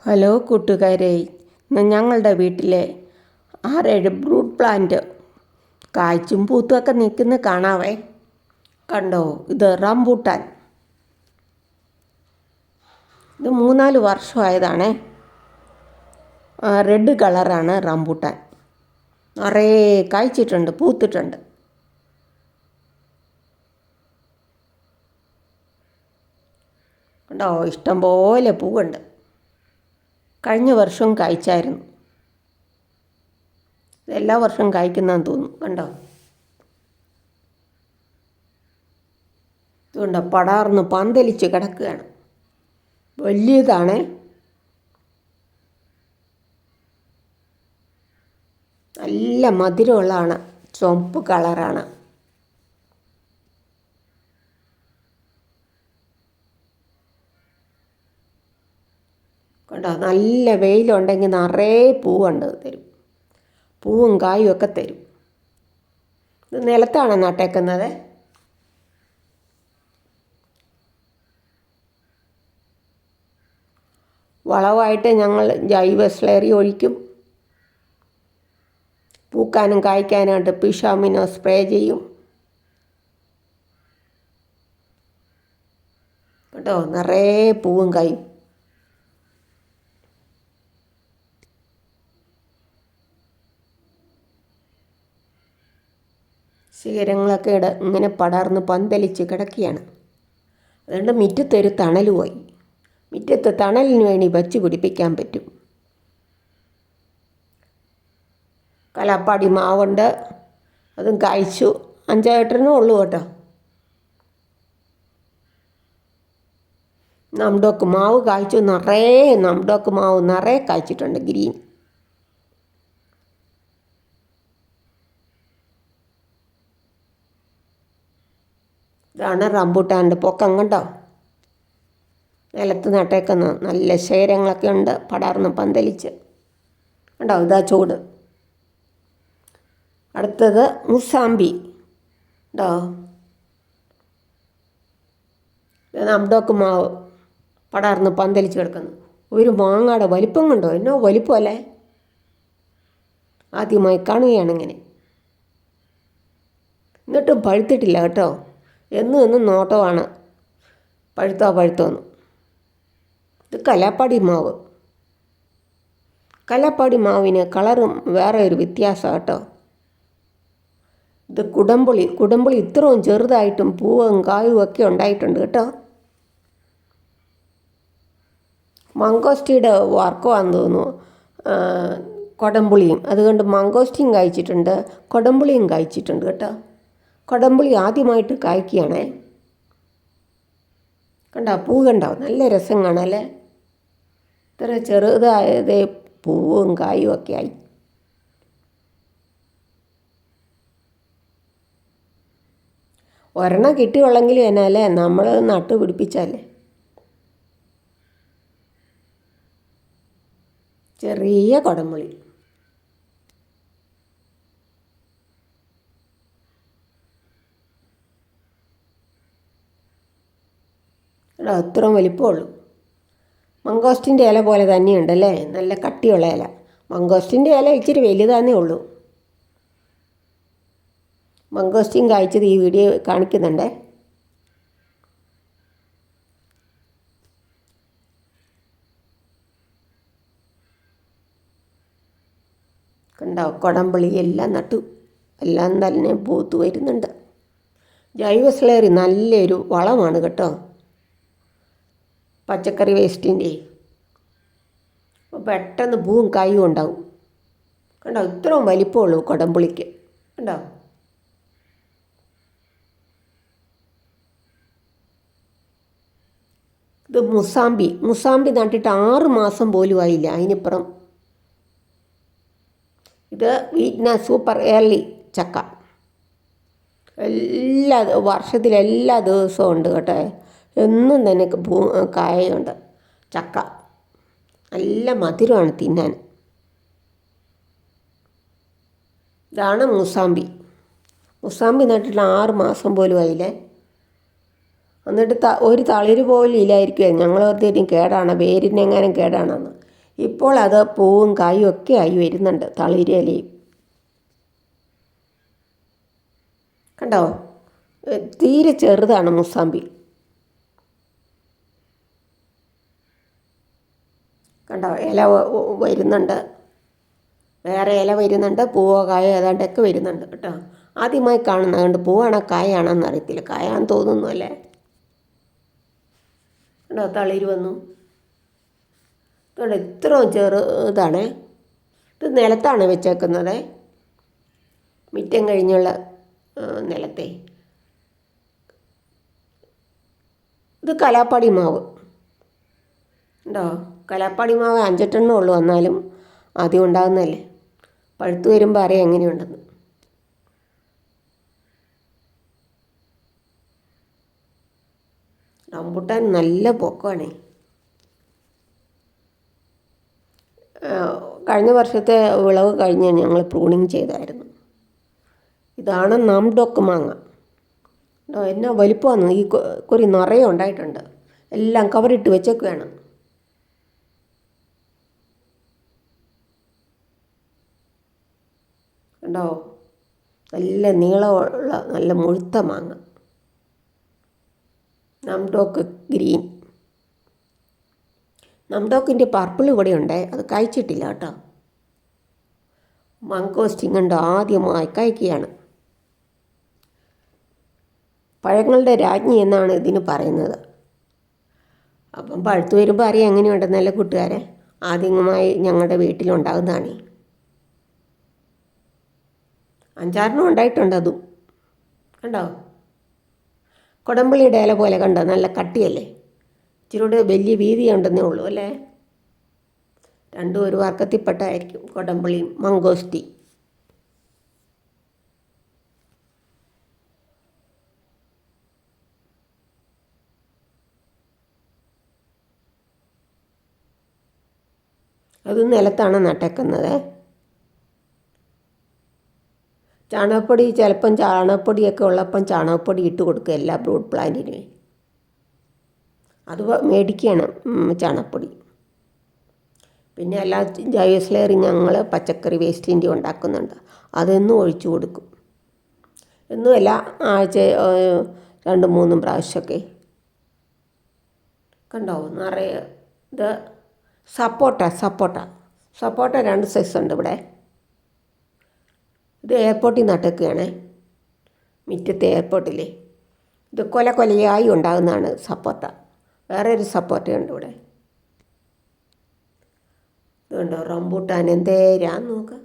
Hello കൂട്ടുകാരെ, ഇന്ന് ഞങ്ങളുടെ വീട്ടിലെ 6-7 ഫ്രൂട്ട് പ്ലാന്റ് കായ്ച്ചും പൂത്തുമൊക്കെ നിൽക്കുന്ന കാണാവേ. കണ്ടോ, ഇത് റംബൂട്ടാൻ. ഇത് 3-4 വർഷമായതാണേ. റെഡ് കളറാണ് റംബൂട്ടാൻ. നിറയെ കായ്ച്ചിട്ടുണ്ട്, പൂത്തിട്ടുണ്ട്. കണ്ടോ, ഇഷ്ടംപോലെ പൂവുണ്ട്. കഴിഞ്ഞ വർഷവും കായ്ച്ചായിരുന്നു. എല്ലാ വർഷവും കായ്ക്കുന്നതെന്ന് തോന്നുന്നു. കണ്ടോ, ഇതുകൊണ്ട് പടാർന്ന് പന്തലിച്ച് കിടക്കുകയാണ്. വലിയതാണ്. നല്ല മധുരമുള്ളതാണ്. ചുവപ്പ് കളറാണ്. കണ്ടോ, നല്ല വെയിലുണ്ടെങ്കിൽ നിറയെ പൂവുണ്ട് തരും. പൂവും കായും ഒക്കെ തരും. ഇത് നിലത്താണ് നട്ടേക്കുന്നത്. വളമായിട്ട് ഞങ്ങൾ ജൈവ സ്ലറി ഒഴിക്കും. പൂക്കാനും കായ്ക്കാനായിട്ട് പിഷാമിനോ സ്പ്രേ ചെയ്യും. കേട്ടോ, നിറയെ പൂവും കായും. ശിഖരങ്ങളൊക്കെ ഇങ്ങനെ പടർന്ന് പന്തലിച്ച് കിടക്കുകയാണ്. അതുകൊണ്ട് മുറ്റത്തൊരു തണൽ പോയി. മുറ്റത്ത് തണലിന് വേണ്ടി വച്ച് പിടിപ്പിക്കാൻ പറ്റും. കലാപ്പാടി മാവുണ്ട്, അതും കായ്ച്ചു. 5-8 ഉള്ളൂ കേട്ടോ. നംഡോക്ക് മാവ് കായ്ച്ചു. നിറയെ നംഡോക്ക് മാവ് നിറയെ കായ്ച്ചിട്ടുണ്ട്. ഗ്രീൻ. ഇതാണ് റംബൂട്ടാൻ്റെ പൊക്കം. കണ്ടോ, നിലത്ത് നട്ടേക്കുന്ന നല്ല ശേഖരങ്ങളൊക്കെ ഉണ്ട്, പടർന്ന് പന്തലിച്ച്. കണ്ടോ, ഇതാ ചൂട്. അടുത്തത് മുസാമ്പി. കേട്ടോ, നംഡോക്ക് മാവ് പടർന്ന് പന്തലിച്ച് കിടക്കുന്നു. ഒരു മാങ്ങയുടെ വലിപ്പം കണ്ടോ, എന്നോ വലിപ്പമല്ലേ. ആദ്യമായി കാണുകയാണ് ഇങ്ങനെ. എന്നിട്ടും പഴുത്തിട്ടില്ല കേട്ടോ. എന്നും നോട്ടമാണ് പഴുത്തോന്ന്. ഇത് കലാപ്പാടി മാവ്. കലാപ്പാടി മാവിന് കളറും വേറെ ഒരു വ്യത്യാസമാണ് കേട്ടോ. ഇത് കുടംപുളി ഇത്രയും ചെറുതായിട്ടും പൂവും കായും ഒക്കെ ഉണ്ടായിട്ടുണ്ട് കേട്ടോ. മംഗോസ്റ്റിയുടെ വർക്കമാണെന്ന് തോന്നുന്നു കൊടംപുളിയും. അതുകൊണ്ട് മംഗോസ്റ്റിയും കായ്ച്ചിട്ടുണ്ട്, കൊടംപുളിയും കായ്ച്ചിട്ടുണ്ട് കേട്ടോ. കൊടംപുളി ആദ്യമായിട്ട് കായ്ക്കുകയാണേ. കണ്ടോ, പൂ കണ്ടോ, നല്ല രസം കാണാല്ലേ. ഇത്ര ചെറുതായതേ പൂവും കായും ഒക്കെ ആയി. ഒരെണ്ണം കിട്ടുകയുള്ളെങ്കിൽ എന്നാലേ നമ്മൾ നട്ടു പിടിപ്പിച്ചാലേ. ചെറിയ കൊടംപുളി. അത്രയും വലിപ്പമുള്ളൂ. മംഗോസ്റ്റിൻ്റെ ഇല പോലെ തന്നെയുണ്ടല്ലേ, നല്ല കട്ടിയുള്ള ഇല. മംഗോസ്റ്റിൻ്റെ ഇല ഇച്ചിരി വലുതാന്നേ ഉള്ളൂ. മംഗോസ്റ്റിൻ കായ്ച്ചത് ഈ വീഡിയോ കാണിക്കുന്നുണ്ടേ. കണ്ടോ, കൊടംപുളി എല്ലാം നട്ടു. എല്ലാം തന്നെ പൂത്ത് വരുന്നുണ്ട്. ജൈവ സ്ലറി നല്ലൊരു വളമാണ് കേട്ടോ. പച്ചക്കറി വേസ്റ്റിൻ്റെ പെട്ടെന്ന് പൂവും കായും ഉണ്ടാവും. കണ്ടോ, ഇത്രയും വലിപ്പമുള്ളൂ കൊടംപുളിക്ക്. കണ്ടോ, ഇത് മുസാമ്പി നട്ടിട്ട് 6 മാസം പോലും ആയില്ല. അതിനിപ്പുറം ഇത് വീറ്റ്നാം സൂപ്പർ ഏർലി ചക്ക. വർഷത്തിലെല്ലാ ദിവസവും ഉണ്ട് കേട്ടോ. എന്നും തന്നെ കായുണ്ട് ചക്ക. നല്ല മധുരമാണ് തിന്നാൻ. ഇതാണ് മുസാമ്പി നട്ടിട്ട് 6 മാസം പോലും ആയില്ലേ. എന്നിട്ട് ഒരു തളിര് പോലും ഇല്ലായിരിക്കുമോ. ഞങ്ങൾ ഓർത്തിട്ടും കേടാണ്, വേരിനെങ്ങാനും കേടാണെന്ന്. ഇപ്പോൾ അത് പൂവും കായും ഒക്കെ ആയി വരുന്നുണ്ട്. തളിരിലയും കണ്ടോ, തീരെ ചെറുതാണ് മുസാമ്പി. കണ്ടോ, ഇല വരുന്നുണ്ട്, വേറെ ഇല വരുന്നുണ്ട്, പൂവോ കായോ ഏതാണ്ടൊക്കെ വരുന്നുണ്ട് കേട്ടോ. ആദ്യമായി കാണുന്നത് കൊണ്ട് പൂവാണോ കായാണോ എന്നറിയത്തില്ല. കായാന്ന് തോന്നുന്നു അല്ലേ. കണ്ടോ, തളിര് വന്നു. കണ്ടോ, ഇത്രയും ചെറുതാണേ. ഇത് നിലത്താണ് വെച്ചേക്കുന്നത്, മിറ്റം കഴിഞ്ഞുള്ള നിലത്തെ. ഇത് കലാപ്പാടി മാവ് ഉണ്ടോ. കലാപ്പാടി മാവ് 5-8 ഉള്ളൂ, എന്നാലും ആദ്യം ഉണ്ടാകുന്നതല്ലേ. പഴുത്ത് വരുമ്പോൾ അറിയാം എങ്ങനെയുണ്ടെന്ന്. റംബൂട്ടാൻ നല്ല പൊക്കമാണേ. കഴിഞ്ഞ വർഷത്തെ വിളവ് കഴിഞ്ഞ് ഞങ്ങൾ പ്രൂണിങ് ചെയ്തായിരുന്നു. ഇതാണ് നാംഡോക്ക് മാങ്ങ. എന്നാ വലിപ്പമാണ്. ഈ കുറി നിറയെ ഉണ്ടായിട്ടുണ്ട്. എല്ലാം കവറിട്ട് വെച്ചൊക്കെയാണ്. കണ്ടോ, നല്ല നീളമുള്ള നല്ല മുഴുത്ത മാങ്ങ. നാംഡോക്ക് ഗ്രീൻ. നാംഡോക്കിൻ്റെ പർപ്പിൾ കൂടെ ഉണ്ട്, അത് കഴിച്ചിട്ടില്ല കേട്ടോ. മംഗോസ്റ്റിൻ കണ്ടോ, ആദ്യമായി കഴിക്കുകയാണ്. പഴങ്ങളുടെ രാജ്ഞി എന്നാണ് ഇതിന് പറയുന്നത്. അപ്പം പഴുത്ത് വരുമ്പോൾ അറിയാം എങ്ങനെയുണ്ടെന്നല്ല കൂട്ടുകാരെ. ആദ്യമായി ഞങ്ങളുടെ വീട്ടിലുണ്ടാകുന്നതാണ്. 5-6 ഉണ്ടായിട്ടുണ്ട്. അതും കണ്ടോ, കൊടംപുളിയുടെ ഇല പോലെ കണ്ടോ, നല്ല കട്ടിയല്ലേ. ഇച്ചിരി കൂടെ വലിയ വീതി ഉണ്ടെന്നേ ഉള്ളൂ അല്ലേ. രണ്ടും ഒരു വർക്കത്തിൽപ്പെട്ടായിരിക്കും, കൊടംപുളിയും മംഗോസ്റ്റി. അത് നിലത്താണ് നട്ടേക്കുന്നത്. ചാണകപ്പൊടി ചിലപ്പം ചാണകപ്പൊടിയൊക്കെ ഉള്ളപ്പം ചാണകപ്പൊടി ഇട്ട് കൊടുക്കുക എല്ലാ ബ്രൂഡ് പ്ലാന്റിനും. അത് മേടിക്കുകയാണ് ചാണകപ്പൊടി. പിന്നെ എല്ലാ ജൈവ സ്ലേറിങ് ഞങ്ങൾ പച്ചക്കറി വേസ്റ്റിൻ്റെ ഉണ്ടാക്കുന്നുണ്ട്, അതെന്നും ഒഴിച്ചു കൊടുക്കും. എന്നുമല്ല, ആഴ്ച 2-3 പ്രാവശ്യമൊക്കെ. കണ്ടോ നിറയെ. ഇത് സപ്പോട്ട 2 സൈസ് ഉണ്ട് ഇവിടെ. ഇത് എയർപോർട്ടിൽ നട്ടൊക്കെയാണ്, മുറ്റത്തെ എയർപോർട്ടിൽ. ഇത് കൊലയായി ഉണ്ടാകുന്നതാണ് സപ്പോട്ട. വേറെ ഒരു സപ്പോട്ടയുണ്ട് ഇവിടെ. ഇതുണ്ടോ റംബൂട്ടാൻ എന്തേരാന്ന് നോക്കുക.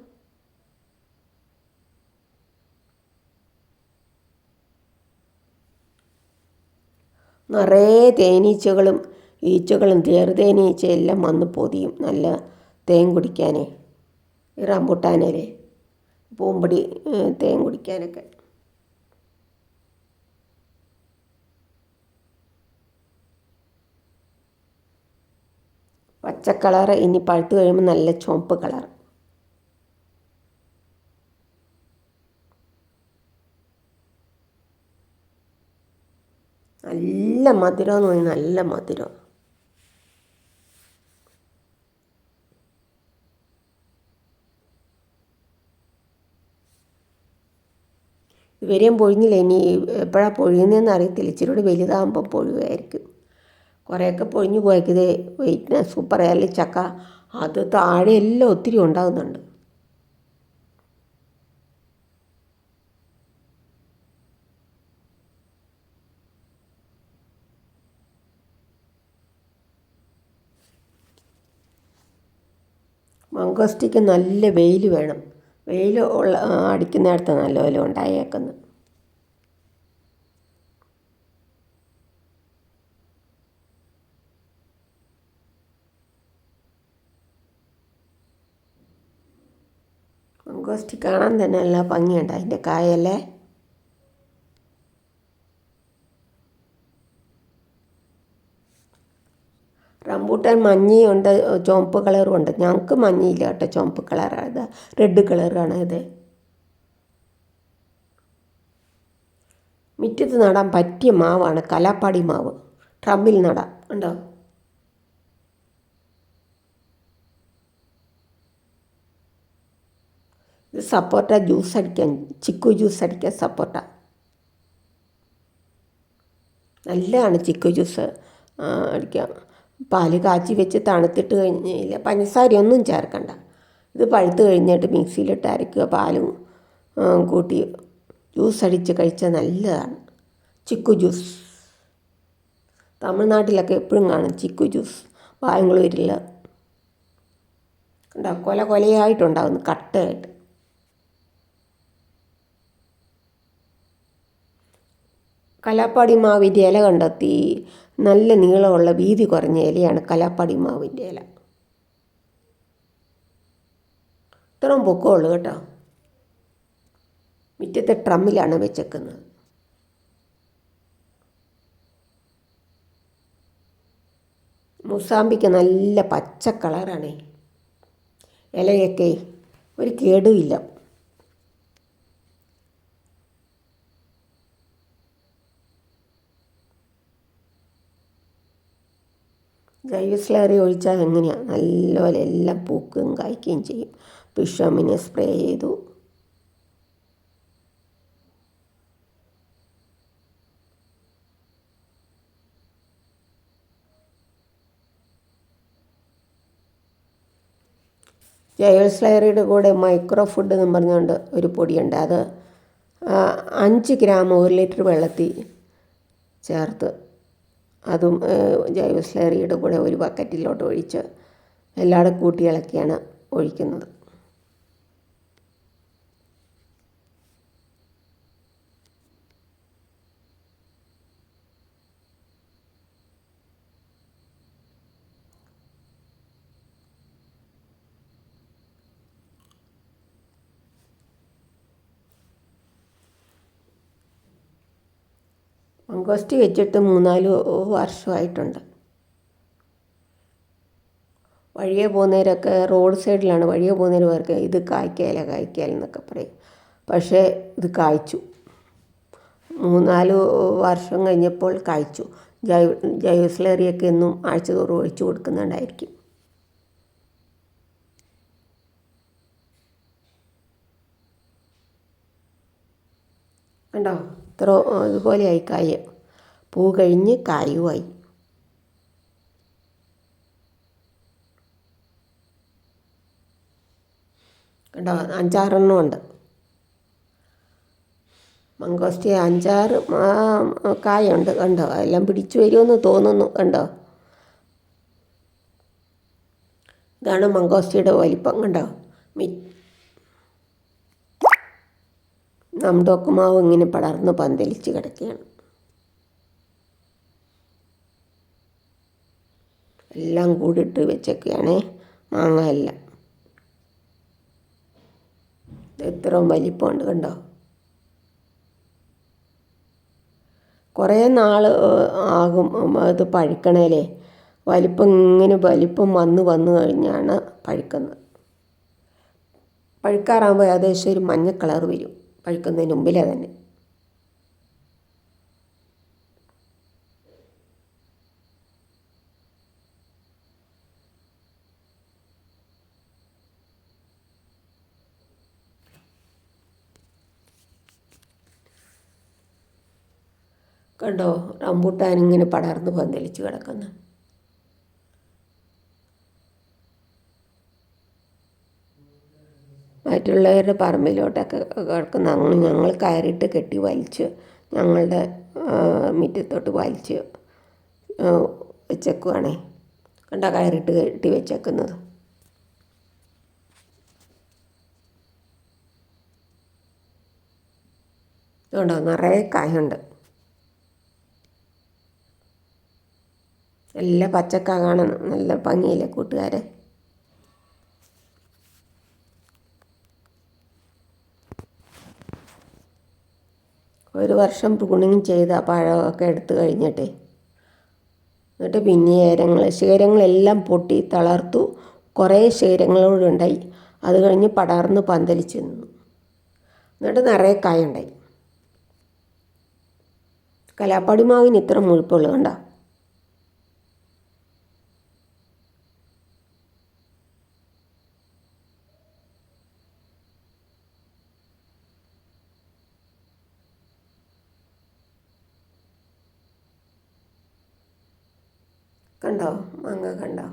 നിറയെ തേനീച്ചകളും ഈച്ചകളും ചെറുതേനീച്ചയെല്ലാം വന്ന് പൊതിയും നല്ല തേൻ കുടിക്കാനേ. ഈ റംബൂട്ടാനേലെ പൂമ്പൊടി തേൻ കുടിക്കാനൊക്കെ. പച്ച കളറ്, ഇനി പഴുത്ത് കഴിയുമ്പോൾ നല്ല ചുവപ്പ് കളർ. നല്ല മധുരമെന്ന് പറഞ്ഞാൽ നല്ല മധുരം. ഇവരെയും പൊഴിഞ്ഞില്ല. ഇനി എപ്പോഴാണ് പൊഴിയുന്നതെന്ന് അറിയത്തില്ല. ഇച്ചിരി കൂടി വലുതാകുമ്പോൾ പൊഴിയുമായിരിക്കും. കുറേയൊക്കെ പൊഴിഞ്ഞു പോയത് വെയിറ്റ് സൂപ്പർ ആയാലും ചക്ക. അത് താഴെ എല്ലാം ഒത്തിരി ഉണ്ടാകുന്നുണ്ട്. മംഗോസ്റ്റിക്ക് നല്ല വെയിൽ വേണം. വെയിൽ അടിക്കുന്നിടത്ത് നല്ലപോലെ ഉണ്ടായേക്കുന്നത്. മംഗോസ്റ്റി കാണാൻ തന്നെ നല്ല ഭംഗിയുണ്ട് അതിൻ്റെ കായല്ലേ. റംബൂട്ടാൻ മഞ്ഞയുണ്ട്, ചുവപ്പ് കളറും ഉണ്ട്. ഞങ്ങൾക്ക് മഞ്ഞയില്ല കേട്ടോ, ചുവപ്പ് കളറാണ്. ഇത് റെഡ് കളറാണ്. ഇത് മുറ്റത്ത് നടാൻ പറ്റിയ മാവാണ്, കലാപ്പാടി മാവ്. ട്രമ്പിൽ നടാം. ഉണ്ടോ, ഇത് സപ്പോട്ട ജ്യൂസ് അടിക്കാൻ, ചിക്കു ജ്യൂസ് അടിക്കാൻ സപ്പോട്ട നല്ലതാണ്. ചിക്കു ജ്യൂസ് അടിക്കാം. പാല് കാച്ചി വെച്ച് തണുത്തിട്ട് കഴിഞ്ഞില്ല, പഞ്ചസാരയൊന്നും ചേർക്കണ്ട. ഇത് പഴുത്ത് കഴിഞ്ഞിട്ട് മിക്സിയിലിട്ട് അരയ്ക്കുക, പാലും കൂട്ടി ജ്യൂസ് അടിച്ച് കഴിച്ചാൽ നല്ലതാണ്. ചിക്കു ജ്യൂസ് തമിഴ്നാട്ടിലൊക്കെ എപ്പോഴും കാണും ചിക്കു ജ്യൂസ്. ബാംഗ്ലൂരിൽ കണ്ടോ, കൊല കൊലയായിട്ടുണ്ടാകുന്നു, കട്ടയായിട്ട്. കലാപ്പാടി മാവിൻ്റെ ഇല കണ്ടെത്തി, നല്ല നീളമുള്ള വീതി കുറഞ്ഞ ഇലയാണ് കലാപ്പാടി മാവിൻ്റെ ഇല. ഇത്രയും പൊക്കമുള്ളൂ കേട്ടോ. മുറ്റത്തെ ഡ്രമ്മിലാണ് വെച്ചേക്കുന്നത്. മുസാമ്പിക്ക് നല്ല പച്ച കളറാണ്. ഇലയൊക്കെ ഒരു കേടുമില്ല. ജൈവ സ്ലറി ഒഴിച്ചാൽ എങ്ങനെയാണ് നല്ലപോലെ എല്ലാം പൂക്കുകയും കായ്ക്കുകയും ചെയ്യും. പിഷമിനെ സ്പ്രേ ചെയ്തു. ജൈവ സ്ലറിയുടെ കൂടെ മൈക്രോ ഫുഡ് എന്ന് പറഞ്ഞുകൊണ്ട് ഒരു പൊടിയുണ്ട്. അത് 5 ഗ്രാം 1 ലിറ്റർ വെള്ളത്തിൽ ചേർത്ത് അതും ജൈവ സ്ലറിയുടെ കൂടെ ഒരു ബക്കറ്റിലോട്ട് ഒഴിച്ച് എല്ലാവരും കൂട്ടി ഇളക്കിയാണ് ഒഴിക്കുന്നത്. മംഗോസ്റ്റി വെച്ചിട്ട് 3-4 വർഷമായിട്ടുണ്ട്. വഴിയെ പോകുന്നവരൊക്കെ റോഡ് സൈഡിലാണ് വഴിയെ പോകുന്നവർക്ക് ഇത് കായ്ക്കാൽ എന്നൊക്കെ പറയും. പക്ഷേ ഇത് കായ്ച്ചു. 3-4 വർഷം കഴിഞ്ഞപ്പോൾ കായ്ച്ചു. ജൈവ സ്ലറിയൊക്കെ എന്നും ആഴ്ചതോറും ഒഴിച്ചു കൊടുക്കുന്നുണ്ടായിരിക്കും. കണ്ടോ, ഇത്ര ഇതുപോലെയായി കായ. പൂ കഴിഞ്ഞ് കായുമായി. കണ്ടോ, 5-6 ഉണ്ട്. മംഗോസ്റ്റി 5-6 കായുണ്ട്. കണ്ടോ, എല്ലാം പിടിച്ചു വരുമെന്ന് തോന്നുന്നു. കണ്ടോ, ഇതാണ് മംഗോസ്റ്റിയുടെ വലിപ്പം. കണ്ടോ, നമ്ടോക്കുമാവ് ഇങ്ങനെ പടർന്ന് പന്തലിച്ച് കിടക്കുകയാണ്. എല്ലാം കൂടിയിട്ട് വെച്ചൊക്കെയാണേ മാങ്ങ എല്ലാം. ഇത്രയും വലിപ്പമുണ്ട്. കണ്ടോ, കുറേ നാൾ ആകും അത് പഴുക്കണേലേ. വലിപ്പം വന്നു കഴിഞ്ഞാണ് പഴുക്കുന്നത്. പഴുക്കാറാകുമ്പോൾ ഏകദേശം ഒരു മഞ്ഞ കളർ വരും പഴുക്കുന്നതിന് മുമ്പിലേ തന്നെ. കണ്ടോ, റംബൂട്ടാൻ ഇങ്ങനെ പടർന്ന് പന്തലിച്ച് കിടക്കുന്നു. മറ്റുള്ളവരുടെ പറമ്പിലോട്ടൊക്കെ കിടക്കുന്ന അങ്ങനെ ഞങ്ങൾ കയറിയിട്ട് കെട്ടി വലിച്ച് ഞങ്ങളുടെ മുറ്റത്തോട്ട് വലിച്ച് വെച്ചേക്കുവാണേ. കണ്ടോ, കയറിയിട്ട് കെട്ടി വെച്ചേക്കുന്നത്. കണ്ടോ, നിറയെ കായുണ്ട്. നല്ല പച്ചക്ക കാണാൻ നല്ല ഭംഗിയില്ലേ കൂട്ടുകാരെ. ഒരു വർഷം പ്രൂണിങ് ചെയ്ത പഴമൊക്കെ എടുത്തു കഴിഞ്ഞിട്ടേ എന്നിട്ട് പിന്നെ ശിഖരങ്ങളെല്ലാം പൊട്ടി തളർത്തു. കുറേ ശിഖരങ്ങളോടുണ്ടായി. അത് കഴിഞ്ഞ് പടർന്ന് പന്തലിച്ച് നിന്നു. എന്നിട്ട് നിറയെ കായുണ്ടായി. കലാപ്പാടി മാവിന് ഇത്ര മുഴുപ്പുള്ളൂ. കണ്ടോ, കണ്ടോ മാങ്ങ കണ്ടോ?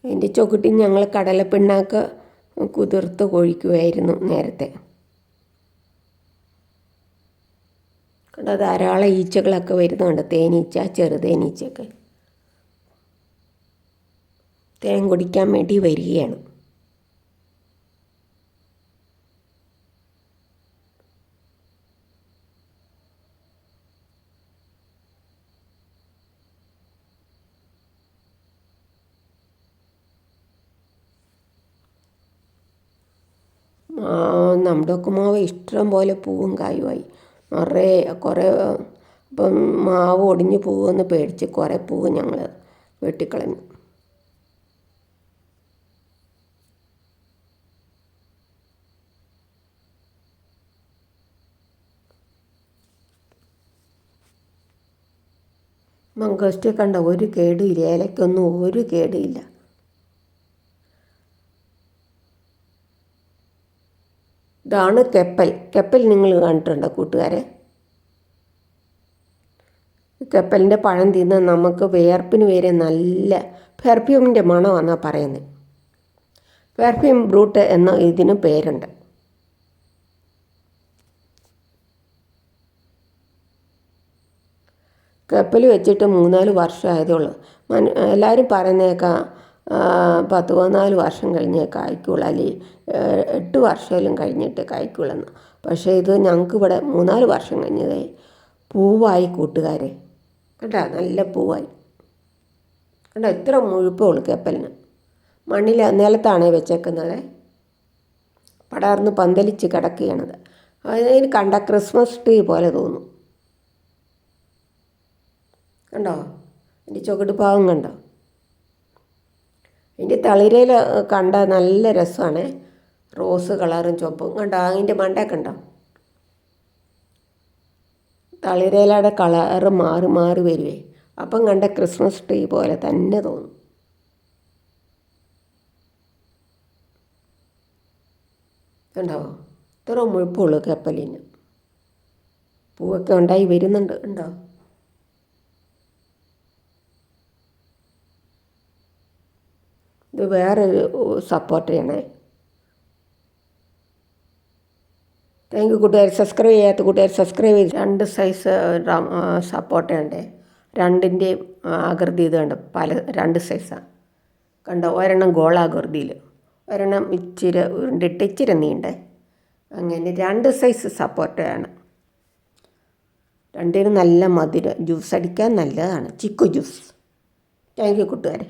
എൻ്റെ ചുവട്ടിൽ ഞങ്ങൾ കടലപ്പിണ്ണാക്ക് കുതിർത്ത് കൊഴിക്കുമായിരുന്നു നേരത്തെ. കണ്ടോ ധാരാളം ഈച്ചകളൊക്കെ വരുന്നുണ്ട്, തേനീച്ച, ചെറുതേനീച്ചയൊക്കെ തേൻ കുടിക്കാൻ വേണ്ടി വരികയാണ്. നമ്മുടെ ഒക്കെ മാവ് ഇഷ്ടം പോലെ പൂവും കായുമായി നിറയെ കുറേ. ഇപ്പം മാവ് ഒടിഞ്ഞ് പോകുമെന്ന് പേടിച്ച് കുറേ പൂവ് ഞങ്ങൾ വെട്ടിക്കളഞ്ഞു. മംഗോസ്റ്റേ കണ്ട ഒരു കേടുമില്ല, ഇലയ്ക്കൊന്നും ഒരു കേടുമില്ല. ഇതാണ് കെപ്പൽ നിങ്ങൾ കണ്ടിട്ടുണ്ടോ കൂട്ടുകാരെ? കെപ്പലിൻ്റെ പഴം തിന്നാൽ നമുക്ക് വിയർപ്പിന് വരെ നല്ല പെർഫ്യൂമിൻ്റെ മണമാണെന്നാണ് പറയുന്നത്. പെർഫ്യൂം ബ്രൂട്ട് എന്ന ഇതിന് പേരുണ്ട്. കപ്പൽ വെച്ചിട്ട് 3-4 വർഷമായതേ ഉള്ളൂ. എല്ലാവരും പറയുന്നേക്കാം 10-14 വർഷം കഴിഞ്ഞേ കായ്ക്കുള്ളൂ, അല്ലെങ്കിൽ 8 വർഷമെങ്കിലും കഴിഞ്ഞിട്ട് കായ്ക്കുള്ളെന്ന്. പക്ഷേ ഇത് ഞങ്ങൾക്ക് ഇവിടെ 3-4 വർഷം കഴിഞ്ഞതേ പൂവായി കൂട്ടുകാരെ. കേട്ടോ നല്ല പൂവായി കേട്ടോ. ഇത്ര മുഴുപ്പേ ഉള്ളൂ കപ്പലിന്. മണ്ണിൽ നിലത്താണേ വെച്ചേക്കുന്നത്, പടർന്ന് പന്തലിച്ച് കിടക്കുകയാണത്. അതിന് കണ്ട ക്രിസ്മസ് ട്രീ പോലെ തോന്നും. കണ്ടോ എൻ്റെ ചുവട് ഭാഗം കണ്ടോ? അതിൻ്റെ തളിരയിൽ കണ്ട നല്ല രസമാണ്, റോസ് കളറും ചുവപ്പും കണ്ടോ? അതിൻ്റെ മണ്ടേ കണ്ടോ? തളിരയിലയുടെ കളറ് മാറി മാറി വരുവേ, അപ്പം കണ്ട ക്രിസ്മസ് ട്രീ പോലെ തന്നെ തോന്നും. കണ്ടോ ഇത്ര മുഴുപ്പുള്ളൂ കപ്പലിന്. പൂവൊക്കെ ഉണ്ടായി വരുന്നുണ്ട് ഉണ്ടോ? ഇത് വേറൊരു സപ്പോർട്ടയാണ്. താങ്ക് യു കൂട്ടുകാർ. സബ്സ്ക്രൈബ് ചെയ്യാത്ത കൂട്ടുകാർ സബ്സ്ക്രൈബ് ചെയ്ത്. 2 സൈസ് സപ്പോർട്ടയുണ്ട്. 2ൻ്റെയും ആകൃതി ഇത് കണ്ടോ, 2 സൈസാണ് കണ്ടോ. ഒരെണ്ണം ഗോളാകൃതിയിൽ, ഒരെണ്ണം ഇച്ചിരി ഉരുണ്ടിട്ട് ഇച്ചിരി നീണ്ടേ, അങ്ങനെ 2 സൈസ് സപ്പോർട്ടയാണ്. 2നും നല്ല മധുരം, ജ്യൂസ് അടിക്കാൻ നല്ലതാണ്, ചിക്കു ജ്യൂസ്. താങ്ക് യു കൂട്ടുകാരെ.